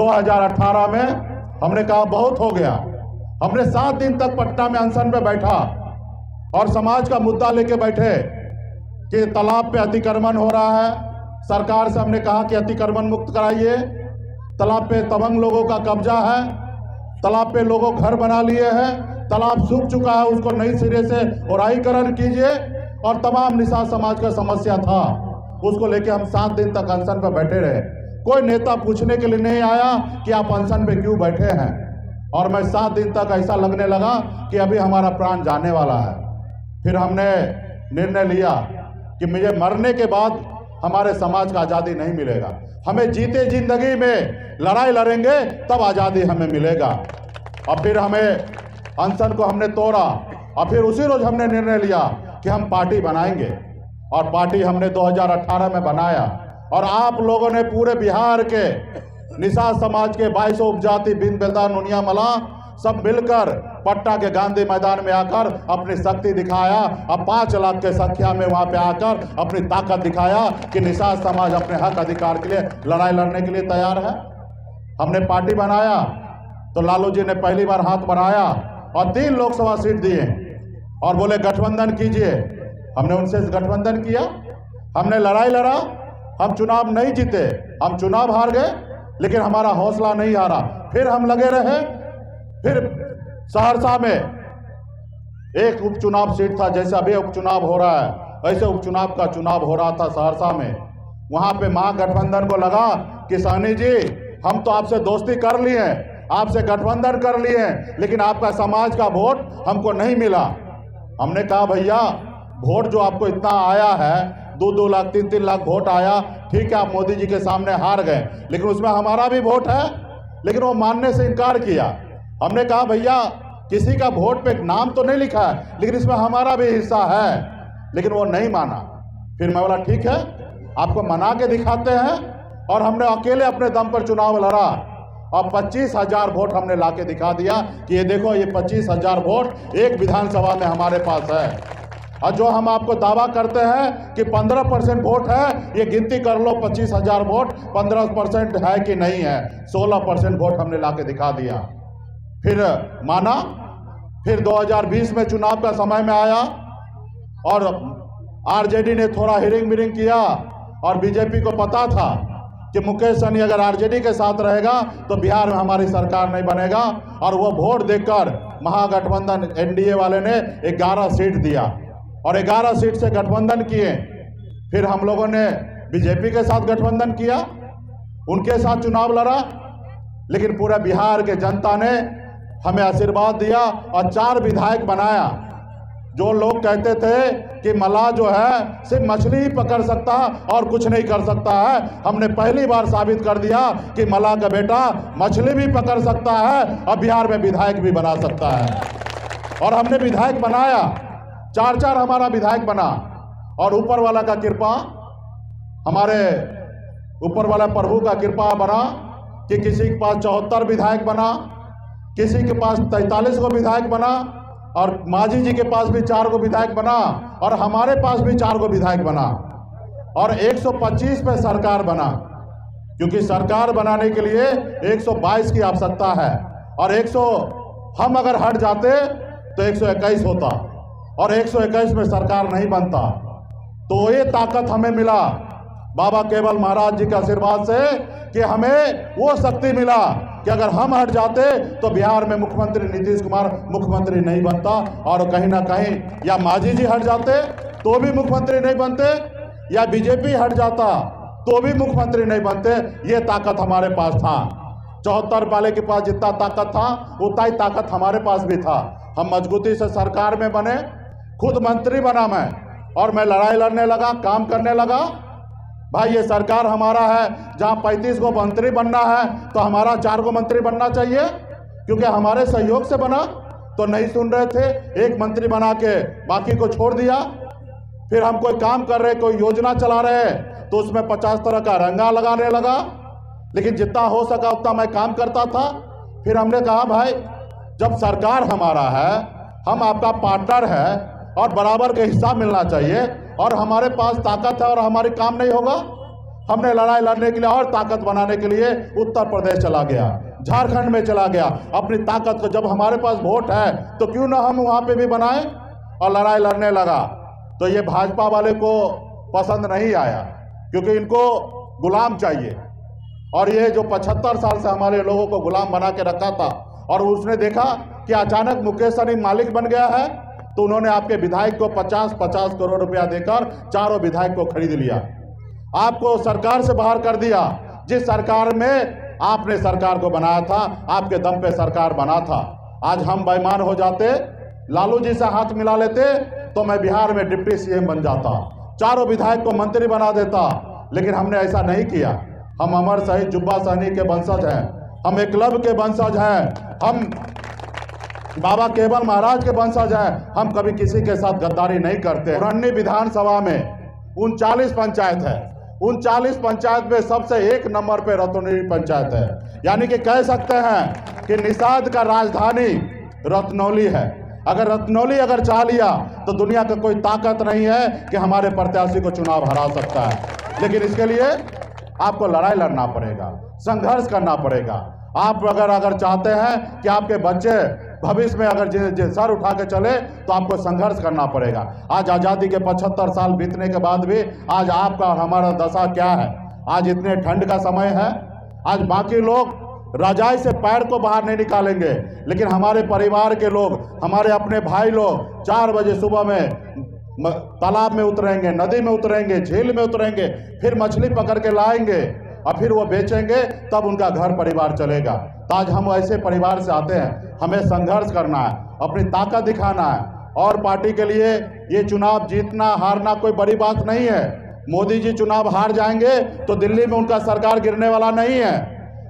2018 में हमने कहा बहुत हो गया। हमने 7 दिन तक पटना में अनशन पे बैठा और समाज का मुद्दा लेके बैठे कि तालाब पे अतिक्रमण हो रहा है। सरकार से हमने कहा कि अतिक्रमण मुक्त कराइए, तालाब पे तमंग लोगों का कब्जा है, तालाब पे लोगों घर बना लिए हैं, तालाब सूख चुका है, उसको नई सिरे से ओराईकरण कीजिए। और तमाम निषाद समाज का समस्या था, उसको लेके हम 7 दिन तक अनशन पे बैठे रहे। कोई नेता पूछने के लिए नहीं आया कि आप अनशन पे क्यों बैठे हैं। और मैं 7 दिन तक ऐसा लगने लगा कि अभी हमारा प्राण जाने वाला है। फिर हमने निर्णय लिया कि मुझे मरने के बाद हमारे समाज का आज़ादी नहीं मिलेगा, हमें जीते जिंदगी में लड़ाई लड़ेंगे तब आज़ादी हमें मिलेगा। और फिर हमें अनशन को हमने तोड़ा और फिर उसी रोज हमने निर्णय लिया कि हम पार्टी बनाएंगे। और पार्टी हमने 2018 में बनाया। और आप लोगों ने पूरे बिहार के निषाद समाज के 22 उपजाति बिन बेलदा नुनिया मला सब मिलकर पटना के गांधी मैदान में आकर अपनी शक्ति दिखाया। अब 5 लाख के संख्या में वहां पे आकर अपनी ताकत दिखाया कि निषाद समाज अपने हक अधिकार के लिए लड़ाई लड़ने के लिए तैयार है। हमने पार्टी बनाया तो लालू जी ने पहली बार हाथ बढ़ाया और 3 लोकसभा सीट दिए और बोले गठबंधन कीजिए। हमने उनसे गठबंधन किया, हमने लड़ाई लड़ा, हम चुनाव नहीं जीते, हम चुनाव हार गए, लेकिन हमारा हौसला नहीं हारा। फिर हम लगे रहे। फिर सहरसा में एक उपचुनाव सीट था, जैसे अभी उपचुनाव हो रहा है ऐसे उपचुनाव का चुनाव हो रहा था सहरसा में। वहां पे महागठबंधन को लगा कि सहनी जी हम तो आपसे दोस्ती कर लिए, आपसे गठबंधन कर लिए, लेकिन आपका समाज का वोट हमको नहीं मिला। हमने कहा भैया वोट जो आपको इतना आया है, 2-2 लाख 3-3 लाख वोट आया, ठीक है आप मोदी जी के सामने हार गए, लेकिन उसमें हमारा भी वोट है। लेकिन वो मानने से इनकार किया। हमने कहा भैया किसी का वोट पे नाम तो नहीं लिखा है, लेकिन इसमें हमारा भी हिस्सा है, लेकिन वो नहीं माना। फिर मैं बोला ठीक है आपको मना के दिखाते हैं। और हमने अकेले अपने दम पर चुनाव लड़ा और 25,000 वोट हमने लाके दिखा दिया कि ये देखो ये 25,000 वोट एक विधानसभा में हमारे पास है। और जो हम आपको दावा करते हैं कि 15% वोट है, ये गिनती कर लो 25,000 वोट 15% है कि नहीं है। 16% वोट हमने लाके दिखा दिया। फिर माना। फिर 2020 में चुनाव का समय में आया और आरजेडी ने थोड़ा हिरिंग मिरिंग किया और बीजेपी को पता था कि मुकेश सहनी अगर आरजेडी के साथ रहेगा तो बिहार में हमारी सरकार नहीं बनेगा। और वो वोट देकर महागठबंधन एनडीए वाले ने 11 सीट दिया और 11 सीट से गठबंधन किए। फिर हम लोगों ने बीजेपी के साथ गठबंधन किया, उनके साथ चुनाव लड़ा, लेकिन पूरा बिहार के जनता ने हमें आशीर्वाद दिया और 4 विधायक बनाया। जो लोग कहते थे कि मल्लाह जो है सिर्फ मछली ही पकड़ सकता है और कुछ नहीं कर सकता है, हमने पहली बार साबित कर दिया कि मल्लाह का बेटा मछली भी पकड़ सकता है और बिहार में विधायक भी बना सकता है। और हमने विधायक बनाया, 4 हमारा विधायक बना। और ऊपर वाला का कृपा, हमारे ऊपर वाला प्रभु का कृपा बना कि किसी के पास 74 विधायक बना, किसी के पास 43 को विधायक बना, और मांझी जी के पास भी 4 को विधायक बना, और हमारे पास भी 4 को विधायक बना। और 125 पे सरकार बना, क्योंकि सरकार बनाने के लिए 122 की आवश्यकता है। और 100 हम अगर हट जाते तो 121 होता और 121 में सरकार नहीं बनता। तो ये ताकत हमें मिला बाबा केवल महाराज जी के आशीर्वाद से कि हमें वो शक्ति मिला कि अगर हम हट जाते तो बिहार में मुख्यमंत्री नीतीश कुमार मुख्यमंत्री नहीं बनता। और कहीं ना कहीं या मांझी जी हट जाते तो भी मुख्यमंत्री नहीं बनते, या बीजेपी हट जाता तो भी मुख्यमंत्री नहीं बनते। ये ताकत हमारे पास था। 74 वाले के पास जितना ताकत था उतना ही ताकत हमारे पास भी था। हम मजबूती से सरकार में बने, खुद मंत्री बना मैं, और मैं लड़ाई लड़ने लगा, काम करने लगा। भाई ये सरकार हमारा है, जहां 35 को मंत्री बनना है तो हमारा 4 को मंत्री बनना चाहिए, क्योंकि हमारे सहयोग से बना। तो नहीं सुन रहे थे, एक मंत्री बना के बाकी को छोड़ दिया। फिर हम कोई काम कर रहे, कोई योजना चला रहे तो उसमें 50 तरह का रंगा लगाने लगा, लेकिन जितना हो सका उतना मैं काम करता था। फिर हमने कहा भाई जब सरकार हमारा है, हम आपका पार्टनर है और बराबर का हिस्सा मिलना चाहिए, और हमारे पास ताकत है और हमारी काम नहीं होगा, हमने लड़ाई लड़ने के लिए और ताकत बनाने के लिए उत्तर प्रदेश चला गया, झारखंड में चला गया। अपनी ताकत को, जब हमारे पास वोट है तो क्यों ना हम वहाँ पे भी बनाएं, और लड़ाई लड़ने लगा। तो ये भाजपा वाले को पसंद नहीं आया, क्योंकि इनको गुलाम चाहिए। और ये जो 75 साल से हमारे लोगों को गुलाम बना के रखा था, और उसने देखा कि अचानक मुकेश सहनी मालिक बन गया है, तो उन्होंने आपके विधायक को 50-50 करोड़ रुपया देकर चारों विधायक को खरीद लिया, आपको सरकार से बाहर कर दिया। जिस सरकार में आपने सरकार को बनाया था, आपके दम पे सरकार बना था। आज हम बेईमान हो जाते, लालू जी से हाथ मिला लेते, तो मैं बिहार में डिप्टी सीएम बन जाता, चारों विधायक को मंत्री बना देता। लेकिन हमने ऐसा नहीं किया। हम अमर शहीद जुब्बा सहनी के वंशज हैं, हम एकलव्य के वंशज हैं, हम बाबा केवल महाराज के वंशज हैं। हम कभी किसी के साथ गद्दारी नहीं करते। पुरानी विधानसभा में 39 पंचायत है, 39 पंचायत में सबसे 1 नंबर पे रत्नौली पंचायत है। यानी कि कह सकते हैं कि निषाद का राजधानी रत्नौली है। अगर रत्नौली अगर चाह लिया तो दुनिया का कोई ताकत नहीं है कि हमारे प्रत्याशी को चुनाव हरा सकता है। लेकिन इसके लिए आपको लड़ाई लड़ना पड़ेगा, संघर्ष करना पड़ेगा। आप अगर चाहते हैं कि आपके बच्चे भविष्य में अगर सर उठा के चले, तो आपको संघर्ष करना पड़ेगा। आज आज़ादी के 75 साल बीतने के बाद भी आज आपका और हमारा दशा क्या है? आज इतने ठंड का समय है, आज बाकी लोग रजाई से पैर को बाहर नहीं निकालेंगे, लेकिन हमारे परिवार के लोग, हमारे अपने भाई लोग 4 बजे सुबह में तालाब में उतरेंगे, नदी में उतरेंगे, झील में उतरेंगे, फिर मछली पकड़ के लाएंगे और फिर वो बेचेंगे, तब उनका घर परिवार चलेगा। तो आज हम ऐसे परिवार से आते हैं, हमें संघर्ष करना है, अपनी ताकत दिखाना है। और पार्टी के लिए ये चुनाव जीतना हारना कोई बड़ी बात नहीं है। मोदी जी चुनाव हार जाएंगे तो दिल्ली में उनका सरकार गिरने वाला नहीं है।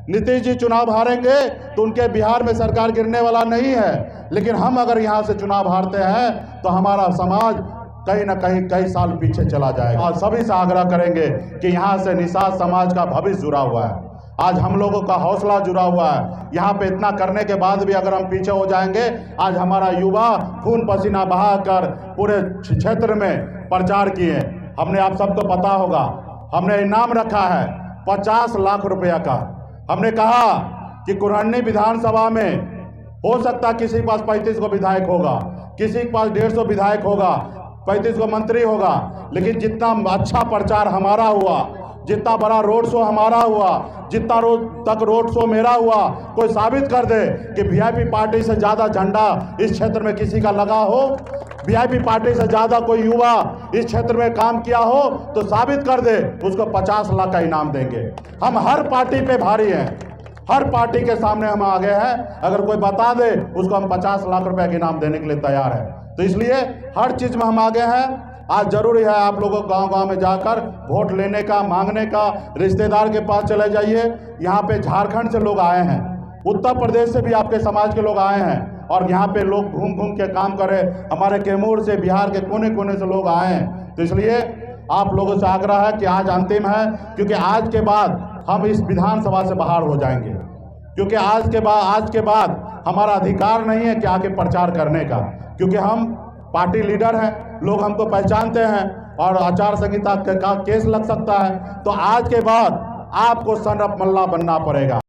नीतीश जी चुनाव हारेंगे तो उनके बिहार में सरकार गिरने वाला नहीं है। लेकिन हम अगर यहाँ से चुनाव हारते हैं तो हमारा समाज कहीं ना कहीं कई साल पीछे चला जाएगा। आज सभी से आग्रह करेंगे कि यहाँ से निषाद समाज का भविष्य जुड़ा हुआ है, आज हम लोगों का हौसला जुड़ा हुआ है। यहाँ पे इतना करने के बाद भी अगर हम पीछे हो जाएंगे, आज हमारा युवा खून पसीना बहाकर पूरे क्षेत्र में प्रचार किए। हमने, आप सबको पता होगा, हमने इनाम रखा है 50 लाख रुपया का। हमने कहा कि कुरहनी विधानसभा में हो सकता किसी के पास 35 को विधायक होगा, किसी के पास 150 विधायक होगा, 35 को मंत्री होगा, लेकिन जितना अच्छा प्रचार हमारा हुआ, जितना बड़ा रोड शो हमारा हुआ, जितना रोड शो मेरा हुआ, कोई साबित कर दे कि वीआईपी पार्टी से ज़्यादा झंडा इस क्षेत्र में किसी का लगा हो, वीआईपी पार्टी से ज़्यादा कोई युवा इस क्षेत्र में काम किया हो, तो साबित कर दे, उसको 50 लाख का इनाम देंगे। हम हर पार्टी पे भारी हैं, हर पार्टी के सामने हम आगे हैं। अगर कोई बता दे, उसको हम 50 लाख रुपए का इनाम देने के लिए तैयार हैं। तो इसलिए हर चीज़ में हम आगे हैं। आज जरूरी है आप लोगों को गांव-गांव में जाकर वोट लेने का, मांगने का। रिश्तेदार के पास चले जाइए। यहाँ पे झारखंड से लोग आए हैं, उत्तर प्रदेश से भी आपके समाज के लोग आए हैं, और यहाँ पे लोग घूम घूम के काम करे। हमारे कैमूर से, बिहार के कोने कोने से लोग आए हैं। तो इसलिए आप लोगों से आग्रह है कि आज अंतिम है, क्योंकि आज के बाद हम इस विधानसभा से बाहर हो जाएंगे, क्योंकि आज के बाद हमारा अधिकार नहीं है कि आके प्रचार करने का, क्योंकि हम पार्टी लीडर हैं, लोग हमको पहचानते हैं और आचार संहिता का केस लग सकता है। तो आज के बाद आपको सन ऑफ मल्ला बनना पड़ेगा।